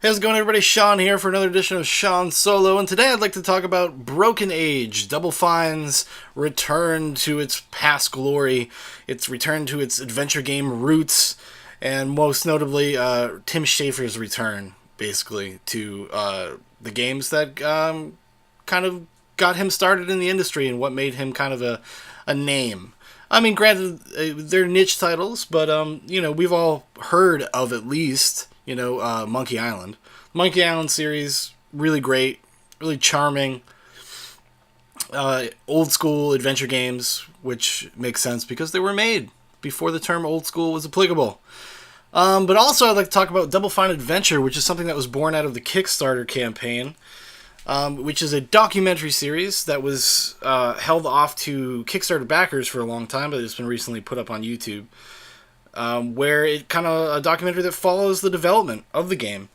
Hey, how's it going, everybody? Shaun here for another edition of Shaun Solo, and today I'd like to talk about Broken Age, Double Fine's return to its past glory, its return to its adventure game roots, and most notably, Tim Schafer's return, basically, to the games that kind of got him started in the industry and what made him kind of a name. I mean, granted, they're niche titles, but we've all heard of at least Monkey Island. Monkey Island series, really great, really charming, old school adventure games, which makes sense because they were made before the term old school was applicable. But also, I'd like to talk about Double Fine Adventure, which is something that was born out of the Kickstarter campaign, which is a documentary series that was held off to Kickstarter backers for a long time, but it's been recently put up on YouTube, where it kind of a documentary that follows the development of the game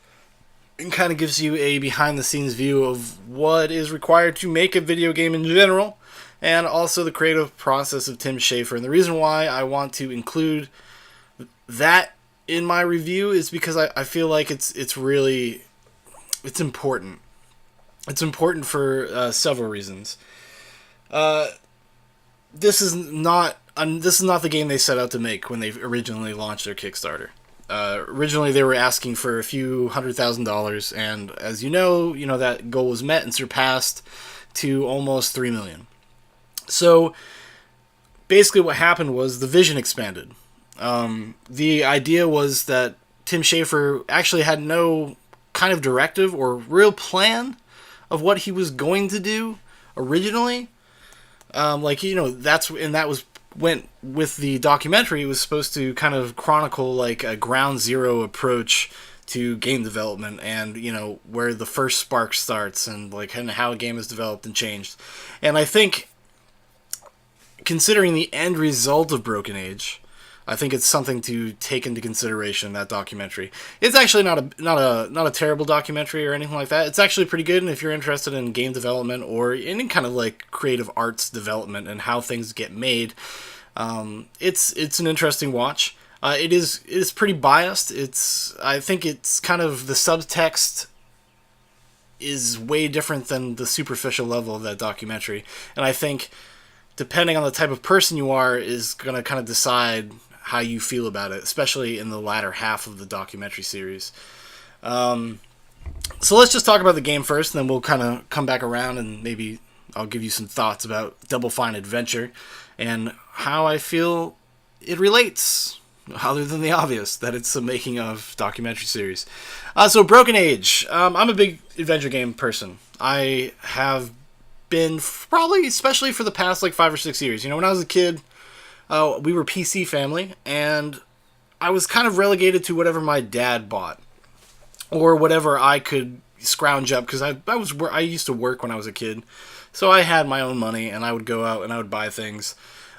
and kind of gives you a behind-the-scenes view of what is required to make a video game in general, and also the creative process of Tim Schafer. And the reason why I want to include that in my review is because I feel like it's important. It's important for several reasons. This is not the game they set out to make when they originally launched their Kickstarter. Originally, they were asking for a few $100,000, and as you know that goal was met and surpassed to almost $3 million. So basically, what happened was the vision expanded. The idea was that Tim Schafer actually had no kind of directive or real plan of what he was going to do originally. Went with the documentary. It was supposed to kind of chronicle like a ground zero approach to game development, and where the first spark starts, and how a game is developed and changed. And I think, considering the end result of Broken Age, I think it's something to take into consideration. That documentary. It's actually not a terrible documentary or anything like that. It's actually pretty good, and if you're interested in game development or any kind of like creative arts development and how things get made, it's an interesting watch. It is pretty biased. I think it's kind of the subtext is way different than the superficial level of that documentary, and I think depending on the type of person you are is going to kind of decide how you feel about it, especially in the latter half of the documentary series. So let's just talk about the game first, and then we'll kind of come back around and maybe I'll give you some thoughts about Double Fine Adventure and how I feel it relates, other than the obvious, that it's the making of documentary series. So Broken Age. I'm a big adventure game person. I have been probably, especially for the past 5 or 6 years. When I was a kid, we were PC family, and I was kind of relegated to whatever my dad bought or whatever I could scrounge up, because I used to work when I was a kid, so I had my own money and I would go out and I would buy things.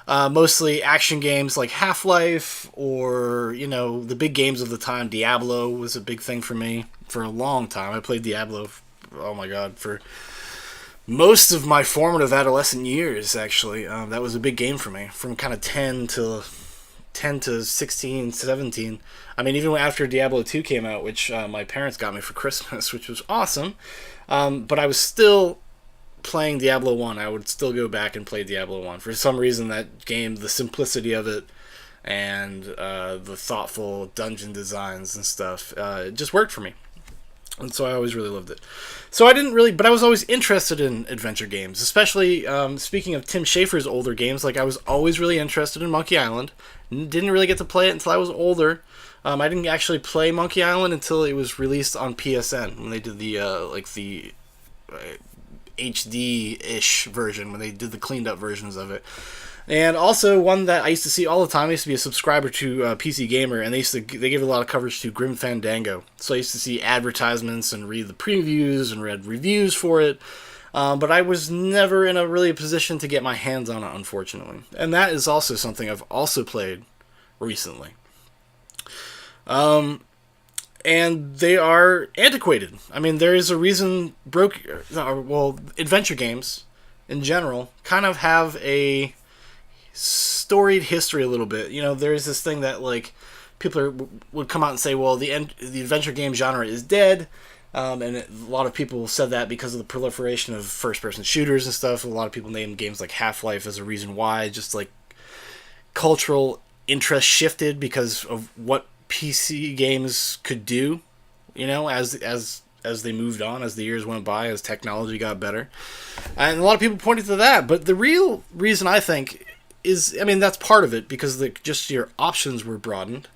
Mostly action games like Half-Life, or the big games of the time. Diablo was a big thing for me for a long time. I played Diablo, oh my god, for most of my formative adolescent years, actually. That was a big game for me, from kind of 10 to 16, 17. I mean, even after Diablo 2 came out, which my parents got me for Christmas, which was awesome, but I was still playing Diablo 1. I would still go back and play Diablo 1. For some reason, that game, the simplicity of it, and the thoughtful dungeon designs and stuff, it just worked for me. And so I always really loved it. So but I was always interested in adventure games, especially, speaking of Tim Schafer's older games, I was always really interested in Monkey Island. Didn't really get to play it until I was older. I didn't actually play Monkey Island until it was released on PSN, when they did the HD-ish version, when they did the cleaned up versions of it. And also one that I used to see all the time. I used to be a subscriber to PC Gamer, and they gave a lot of coverage to Grim Fandango. So I used to see advertisements and read the previews and read reviews for it. But I was never in a really position to get my hands on it, unfortunately. And that is also something I've also played recently. And they are antiquated. I mean, there is a reason adventure games in general kind of have a storied history a little bit. There is this thing that would come out and say, well, the adventure game genre is dead. And a lot of people said that because of the proliferation of first-person shooters and stuff. A lot of people named games like Half-Life as a reason why. Just like cultural interest shifted because of what PC games could do, as they moved on, as the years went by, as technology got better. And a lot of people pointed to that. But the real reason, I think, is, that's part of it, because just your options were broadened.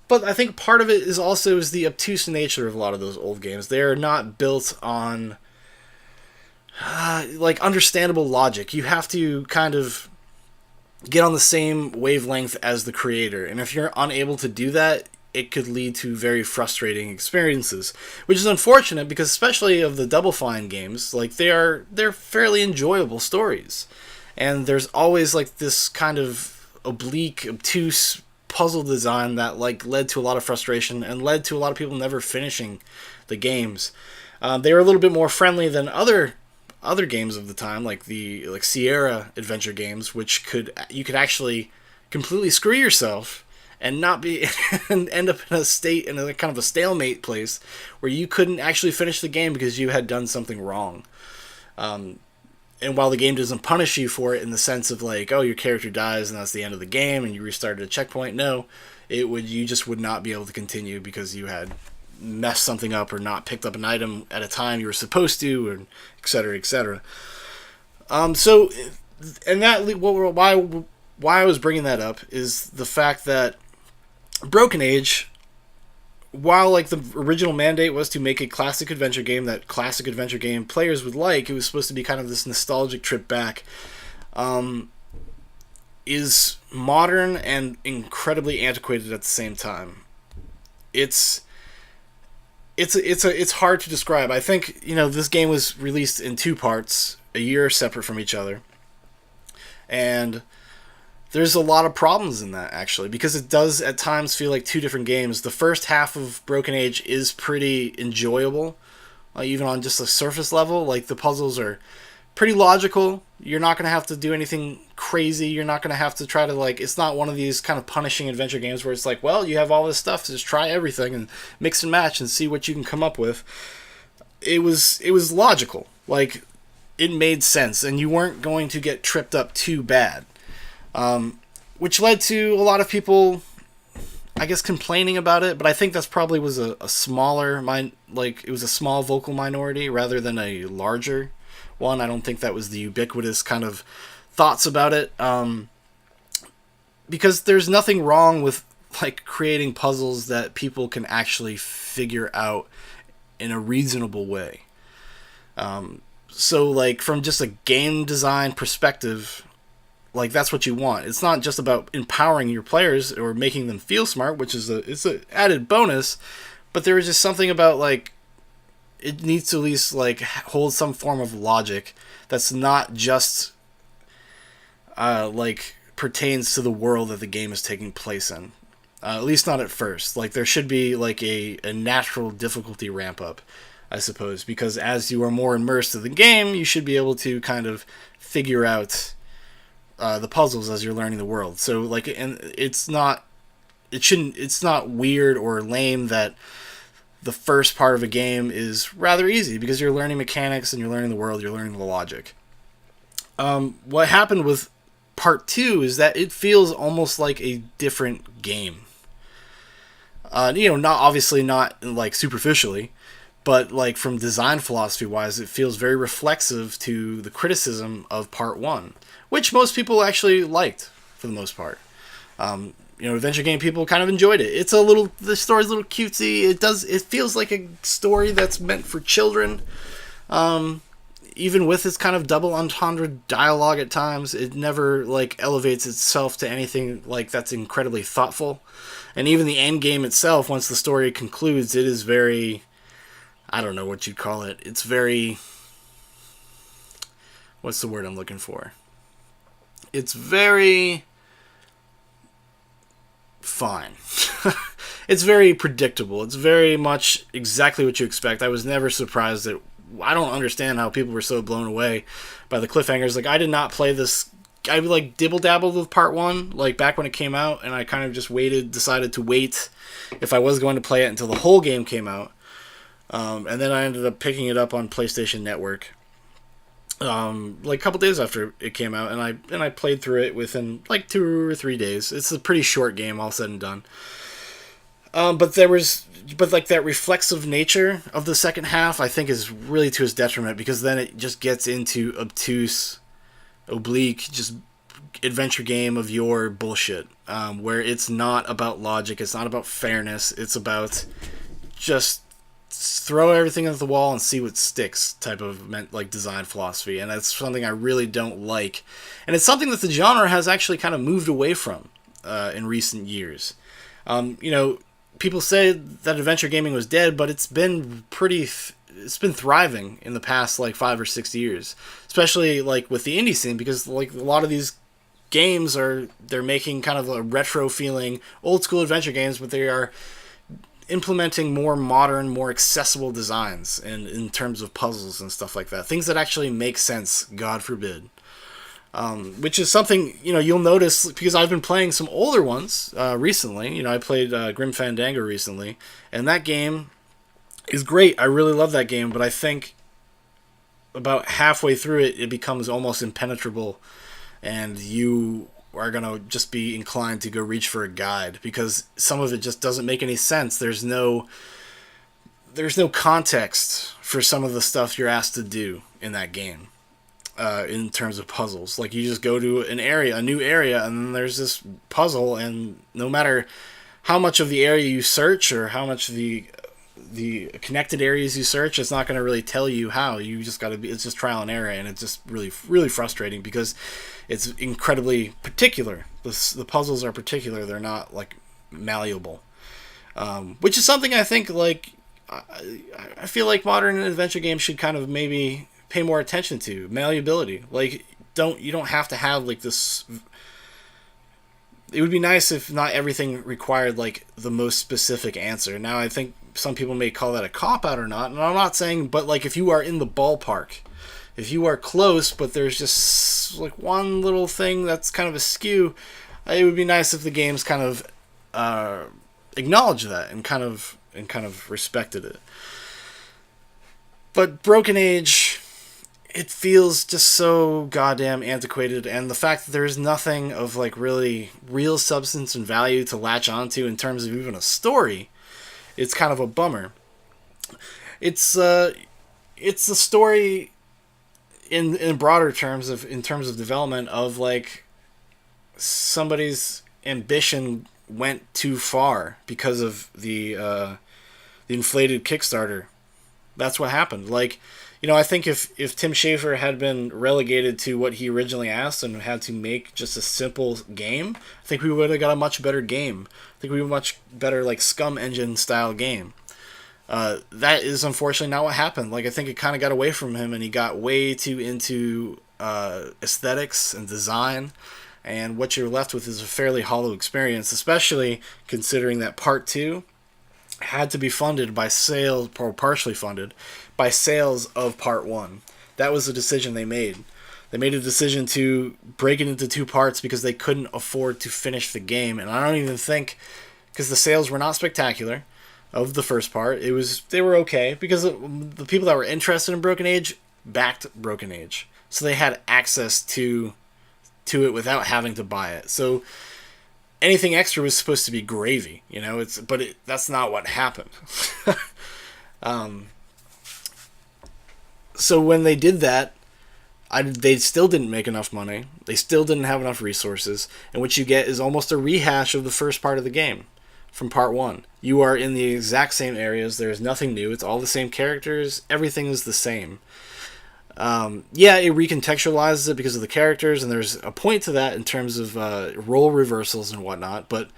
But I think part of it is also the obtuse nature of a lot of those old games. They are not built on understandable logic. You have to kind of get on the same wavelength as the creator, and if you're unable to do that, it could lead to very frustrating experiences, which is unfortunate because, especially of the Double Fine games, they're fairly enjoyable stories, and there's always this kind of oblique, obtuse puzzle design that led to a lot of frustration and led to a lot of people never finishing the games. They were a little bit more friendly than other games of the time, like Sierra adventure games, which you could actually completely screw yourself and not be and end up in a kind of a stalemate place where you couldn't actually finish the game because you had done something wrong. And while the game doesn't punish you for it in the sense of your character dies and that's the end of the game and you restarted a checkpoint, no, you just would not be able to continue because you had messed something up or not picked up an item at a time you were supposed to, or et cetera, et cetera. So, and why I was bringing that up is the fact that Broken Age, while the original mandate was to make a classic adventure game that classic adventure game players would like, it was supposed to be kind of this nostalgic trip back, is modern and incredibly antiquated at the same time. It's hard to describe. I think this game was released in 2 parts, a year separate from each other, and there's a lot of problems in that, actually, because it does at times feel like 2 different games. The first half of Broken Age is pretty enjoyable, even on just a surface level. The puzzles are pretty logical. You're not going to have to do anything crazy. You're not going to have to try to, it's not one of these kind of punishing adventure games where it's well, you have all this stuff, just try everything and mix and match and see what you can come up with. It was logical. It made sense, and you weren't going to get tripped up too bad. Which led to a lot of people, I guess, complaining about it, but I think that's probably was a smaller, it was a small vocal minority rather than a larger one. I don't think that was the ubiquitous kind of thoughts about it, because there's nothing wrong with creating puzzles that people can actually figure out in a reasonable way. So from just a game design perspective, that's what you want. It's not just about empowering your players or making them feel smart, which is it's an added bonus, but there is just something about it needs to at least hold some form of logic that's not just pertains to the world that the game is taking place in. At least not at first. There should be a natural difficulty ramp up, I suppose, because as you are more immersed in the game, you should be able to kind of figure out the puzzles as you're learning the world. So and it's not weird or lame that the first part of a game is rather easy because you're learning mechanics and you're learning the world, you're learning the logic. What happened with part 2 is that it feels almost like a different game. Not superficially, but from design philosophy wise, it feels very reflexive to the criticism of part 1, which most people actually liked for the most part. Adventure game people kind of enjoyed it. The story's a little cutesy. It feels like a story that's meant for children. Even with its kind of double entendre dialogue at times, it never elevates itself to anything that's incredibly thoughtful. And even the end game itself, once the story concludes, it is very, I don't know what you'd call it. It's very, what's the word I'm looking for? It's very fine. It's very predictable. It's very much exactly what you expect. I was never surprised that I don't understand how people were so blown away by the cliffhangers. I did not play this I like dibble dabbled with part one, like back when it came out, and I kind of just decided to wait if I was going to play it until the whole game came out. And then I ended up picking it up on PlayStation Network, like a couple days after it came out, and I played through it within like 2 or 3 days. It's a pretty short game, all said and done. But like that reflexive nature of the second half, I think is really to his detriment, because then it just gets into obtuse, oblique, just adventure game of your bullshit, where it's not about logic, it's not about fairness, it's about just throw everything at the wall and see what sticks type of like design philosophy, and that's something I really don't like, and it's something that the genre has actually kind of moved away from in recent years. People say that adventure gaming was dead, but it's been thriving in the past like 5 or 6 years, especially like with the indie scene, because like a lot of these games they're making kind of a retro feeling old school adventure games, but they are implementing more modern, more accessible designs in terms of puzzles and stuff like that, things that actually make sense, God forbid. Which is something, you'll notice, because I've been playing some older ones recently. I played Grim Fandango recently, and that game is great. I really love that game, but I think about halfway through it becomes almost impenetrable, and you are going to just be inclined to go reach for a guide, because some of it just doesn't make any sense. There's no context for some of the stuff you're asked to do in that game. In terms of puzzles, like you just go to a new area, and then there's this puzzle, and no matter how much of the area you search or how much of the connected areas you search, it's not going to really tell you how. You just it's just trial and error, and it's just really, really frustrating, because it's incredibly particular. The puzzles are particular; they're not like malleable, which is something I think like I feel like modern adventure games should kind of maybe pay more attention to malleability. Like, you don't have to have like this. It would be nice if not everything required like the most specific answer. Now, I think some people may call that a cop out or not, and I'm not saying, but like if you are in the ballpark, if you are close, but there's just like one little thing that's kind of askew, it would be nice if the games kind of acknowledged that and kind of respected it. But Broken Age, it feels just so goddamn antiquated, and the fact that there's nothing of like really real substance and value to latch onto in terms of even a story, it's kind of a bummer. It's a story in broader terms in terms of development of like somebody's ambition went too far because of the inflated Kickstarter. That's what happened. Like, I think if Tim Schafer had been relegated to what he originally asked and had to make just a simple game, I think we would have got a much better game. I think we would have a much better like Scum Engine style game. That is unfortunately not what happened. Like, I think it kind of got away from him, and he got way too into aesthetics and design, and what you're left with is a fairly hollow experience, especially considering that Part 2 had to be funded by sales, or partially funded by sales of Part 1. That was the decision they made. They made a decision to break it into 2 parts because they couldn't afford to finish the game, and I don't even think, because the sales were not spectacular of the first part. They were okay, because the people that were interested in Broken Age backed Broken Age, so they had access to it without having to buy it. So anything extra was supposed to be gravy, that's not what happened. So when they did that, they still didn't make enough money. They still didn't have enough resources, and what you get is almost a rehash of the first part of the game from Part 1. You are in the exact same areas. There's nothing new. It's all the same characters. Everything is the same. It recontextualizes it because of the characters, and there's a point to that in terms of role reversals and whatnot, but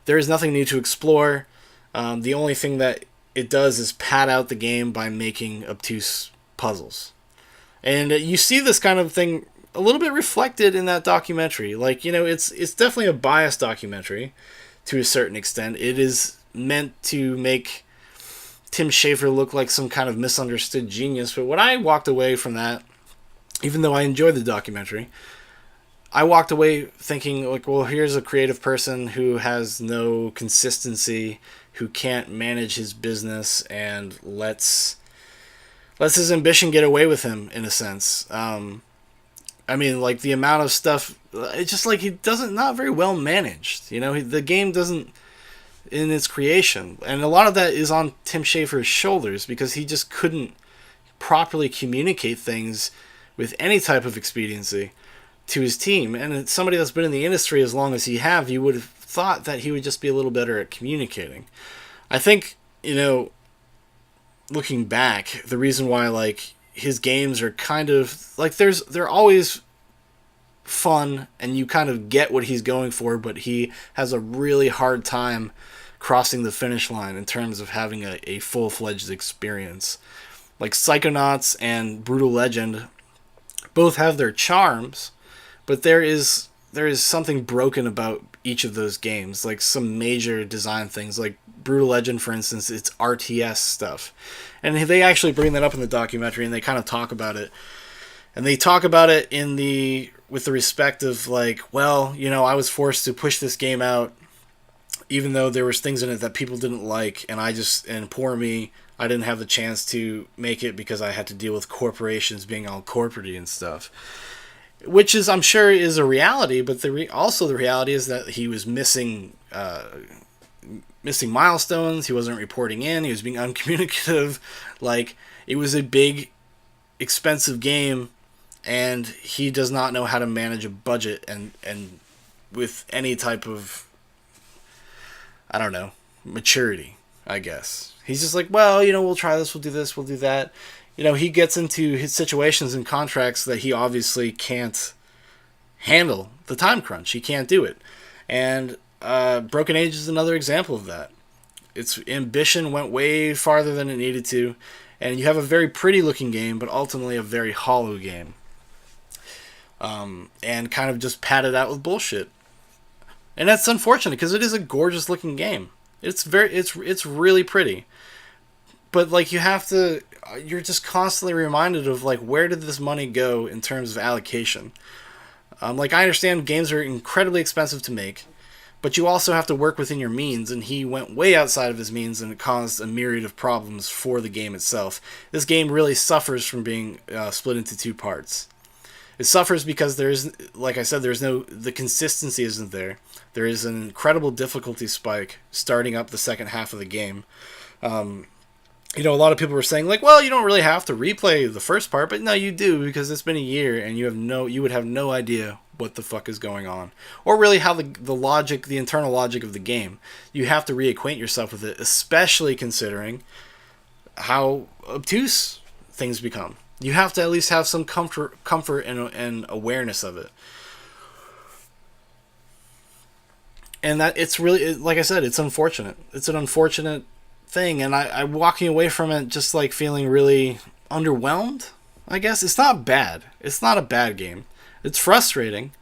there is nothing new to explore. The only thing that it does is pad out the game by making obtuse puzzles. And you see this kind of thing a little bit reflected in that documentary. Like, it's definitely a biased documentary to a certain extent. It is meant to make Tim Schafer look like some kind of misunderstood genius, but what I walked away from that, even though I enjoyed the documentary, I walked away thinking like, well, here's a creative person who has no consistency, who can't manage his business, and lets his ambition get away with him in a sense. I mean, like the amount of stuff, it's just like he doesn't not very well managed. You know, the game doesn't in its creation, and a lot of that is on Tim Schafer's shoulders because he just couldn't properly communicate things with any type of expediency to his team. And it's somebody that's been in the industry as long as he have, you would have thought that he would just be a little better at communicating. I think, you know, looking back, the reason why like his games are kind of like they're always fun and you kind of get what he's going for, but he has a really hard time crossing the finish line in terms of having a full-fledged experience. Like Psychonauts and Brutal Legend both have their charms, but there is something broken about each of those games, like some major design things. Like Brutal Legend, for instance, it's RTS stuff, and they actually bring that up in the documentary, and they kind of talk about it, and they talk about it with the respect of like, well, you know, I was forced to push this game out, even though there was things in it that people didn't like, and poor me, I didn't have the chance to make it because I had to deal with corporations being all corporate-y and stuff. Which is, I'm sure, is a reality, but also the reality is that he was missing milestones. He wasn't reporting in. He was being uncommunicative. Like, it was a big, expensive game, and he does not know how to manage a budget and with any type of, I don't know, maturity, I guess. He's just like, well, you know, we'll try this, we'll do this, we'll do that. You know, he gets into his situations and contracts that he obviously can't handle the time crunch. He can't do it. And Broken Age is another example of that. Its ambition went way farther than it needed to, and you have a very pretty looking game, but ultimately a very hollow game. And kind of just padded out with bullshit. And that's unfortunate because it is a gorgeous looking game. It's really pretty. But like you're just constantly reminded of like, where did this money go in terms of allocation? Like, I understand games are incredibly expensive to make, but you also have to work within your means, and he went way outside of his means, and it caused a myriad of problems for the game itself. This game really suffers from being split into two parts. It suffers because like I said, the consistency isn't there. There is an incredible difficulty spike starting up the second half of the game. You know, a lot of people were saying like, well, you don't really have to replay the first part, but no, you do, because it's been a year and you would have no idea what the fuck is going on, or really how the internal logic of the game. You have to reacquaint yourself with it, especially considering how obtuse things become. You have to at least have some comfort and awareness of it. And that it's really, like I said, it's unfortunate. It's an unfortunate thing, and I'm walking away from it just like feeling really underwhelmed, I guess. It's not bad. It's not a bad game. It's frustrating.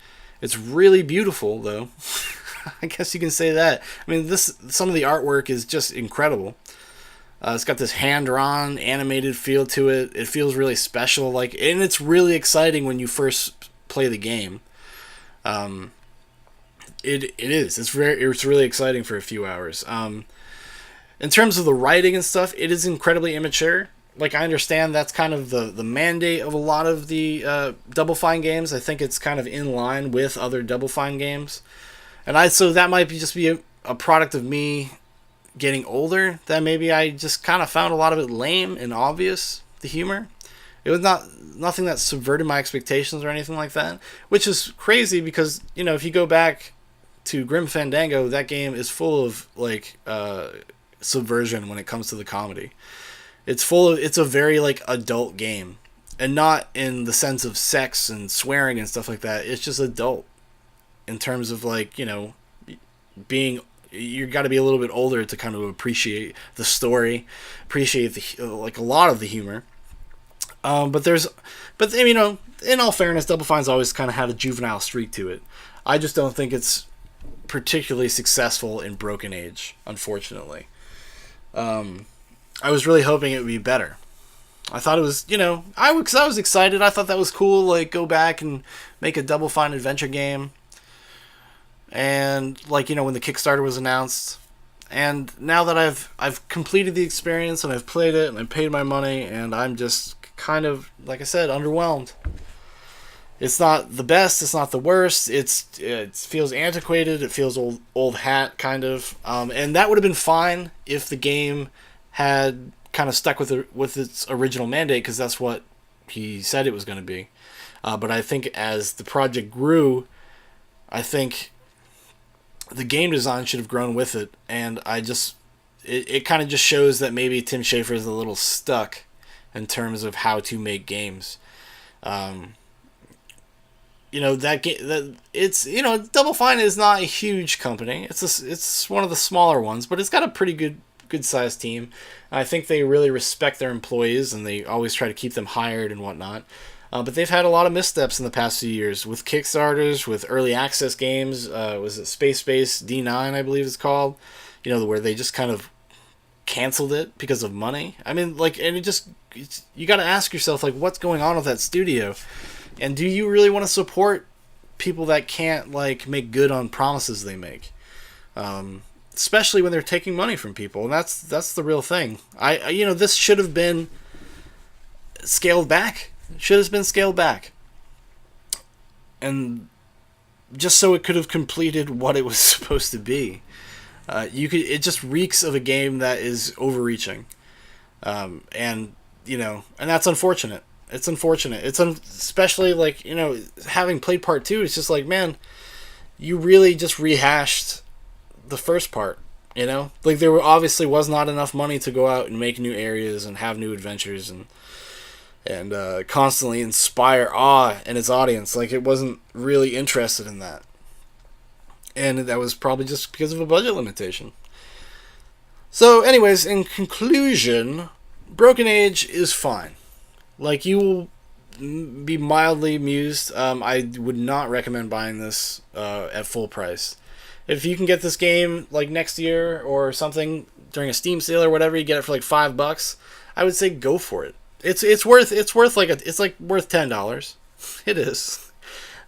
It's really beautiful, though. I guess you can say that. I mean, some of the artwork is just incredible. It's got this hand-drawn, animated feel to it. It feels really special, and it's really exciting when you first play the game. It is. It's really exciting for a few hours. In terms of the writing and stuff, it is incredibly immature. Like, I understand that's kind of the mandate of a lot of the Double Fine games. I think it's kind of in line with other Double Fine games. And so that might just be a product of me getting older, that maybe I just kind of found a lot of it lame and obvious, the humor. It was nothing that subverted my expectations or anything like that, which is crazy because, you know, if you go back to Grim Fandango, that game is full of subversion when it comes to the comedy. It's a very adult game, and not in the sense of sex and swearing and stuff like that. It's just adult in terms of being. You got to be a little bit older to kind of appreciate the story, appreciate a lot of the humor. But you know, in all fairness, Double Fine's always kind of had a juvenile streak to it. I just don't think it's particularly successful in Broken Age, unfortunately. I was really hoping it would be better. I thought it was, cause I was excited. I thought that was cool. Like, go back and make a Double Fine adventure game. And like, when the Kickstarter was announced, and now that I've completed the experience and I've played it and I paid my money, and I'm just kind of, like I said, underwhelmed. It's not the best. It's not the worst. It feels antiquated. It feels old hat kind of. And that would have been fine if the game had kind of stuck with its original mandate, because that's what he said it was going to be. But I think as the project grew, I think the game design should have grown with it, and it kind of just shows that maybe Tim Schafer is a little stuck in terms of how to make games. That it's Double Fine is not a huge company. It's one of the smaller ones, but it's got a pretty good sized team. I think they really respect their employees, and they always try to keep them hired and whatnot. But they've had a lot of missteps in the past few years with Kickstarters, with early access games. Was it Space D9, I believe it's called? Where they just kind of canceled it because of money. I mean, you got to ask yourself, like, what's going on with that studio? And do you really want to support people that can't, like, make good on promises they make? Especially when they're taking money from people, and that's the real thing. This should have been scaled back. Should have been scaled back, and just so it could have completed what it was supposed to be. It just reeks of a game that is overreaching, and that's unfortunate. It's unfortunate. Especially, like, having played part 2, it's just like, man, you really just rehashed the first part. Like, there obviously was not enough money to go out and make new areas and have new adventures and constantly inspire awe in its audience. Like, it wasn't really interested in that. And that was probably just because of a budget limitation. So, anyways, in conclusion, Broken Age is fine. Like, you will be mildly amused. I would not recommend buying this at full price. If you can get this game, like, next year or something during a Steam sale or whatever, you get it for like $5, I would say go for it. It's worth worth $10. It is.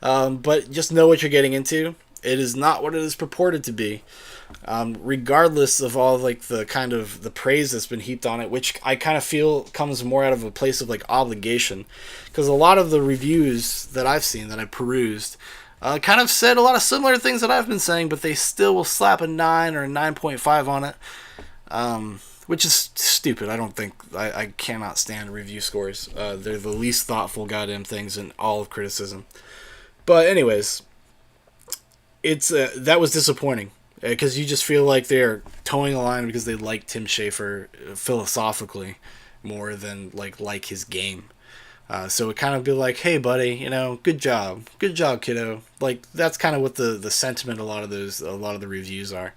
But just know what you're getting into. It is not what it is purported to be. Regardless of all, like, the kind of the praise that's been heaped on it, which I kind of feel comes more out of a place of, like, obligation, because a lot of the reviews that I've seen, that I've perused, kind of said a lot of similar things that I've been saying, but they still will slap a 9 or a 9.5 on it, which is stupid. I cannot stand review scores. They're the least thoughtful goddamn things in all of criticism. But anyways, it's that was disappointing. Because you just feel like they're towing a line because they like Tim Schafer philosophically more than like his game. So it kind of be like, hey buddy, good job, kiddo. Like, that's kind of what the sentiment a lot of the reviews are.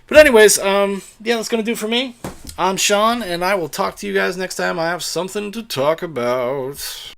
But anyways, that's gonna do it for me. I'm Shaun, and I will talk to you guys next time I have something to talk about.